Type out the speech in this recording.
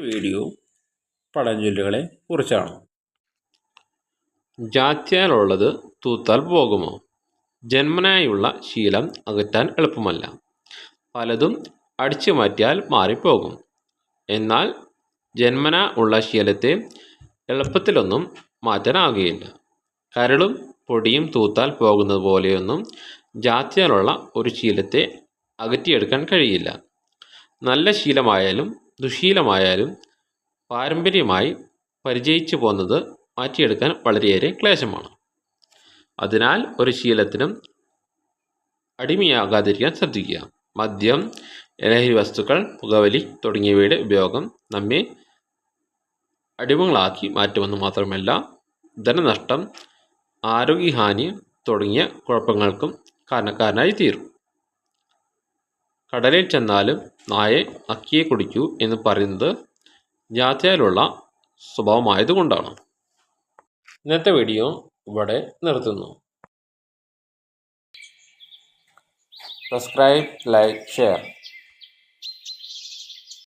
Video പഴഞ്ചൊല്ലുകളെ കുറിച്ചാണ്. ജാത്യാലുള്ളത് തൂത്താൽ പോകുമോ? ജന്മനായുള്ള ശീലം അകറ്റാൻ എളുപ്പമല്ല. പലതും അടിച്ചു മാറ്റിയാൽ മാറിപ്പോകും. എന്നാൽ ജന്മനാ ഉള്ള ശീലത്തെ എളുപ്പത്തിലൊന്നും മാറ്റാനാകുകയില്ല. കരളും പൊടിയും തൂത്താൽ പോകുന്നത് പോലെയൊന്നും ജാത്യാലുള്ള ഒരു ശീലത്തെ അകറ്റിയെടുക്കാൻ കഴിയില്ല. നല്ല ശീലമായാലും ദുശീലമായാലും പാരമ്പര്യമായി പരിചയിച്ചു പോന്നത് മാറ്റിയെടുക്കാൻ വളരെയേറെ ക്ലേശമാണ്. അതിനാൽ ഒരു ശീലത്തിനും അടിമയാകാതിരിക്കാൻ ശ്രദ്ധിക്കുക. മദ്യം, ലഹരി വസ്തുക്കൾ, പുകവലി തുടങ്ങിയവയുടെ ഉപയോഗം നമ്മെ അടിമകളാക്കി മാറ്റുമെന്ന് മാത്രമല്ല, ധനനഷ്ടം, ആരോഗ്യഹാനി തുടങ്ങിയ കുഴപ്പങ്ങൾക്കും കാരണക്കാരനായി തീരും. കടലിൽ ചെന്നാലും നായെ അക്കിയെ കുടിക്കൂ എന്ന് പറയുന്നത് ജാത്യാലുള്ള സ്വഭാവമായതുകൊണ്ടാണ്. ഇന്നത്തെ വീഡിയോ ഇവിടെ നിർത്തുന്നു. Subscribe, like, share.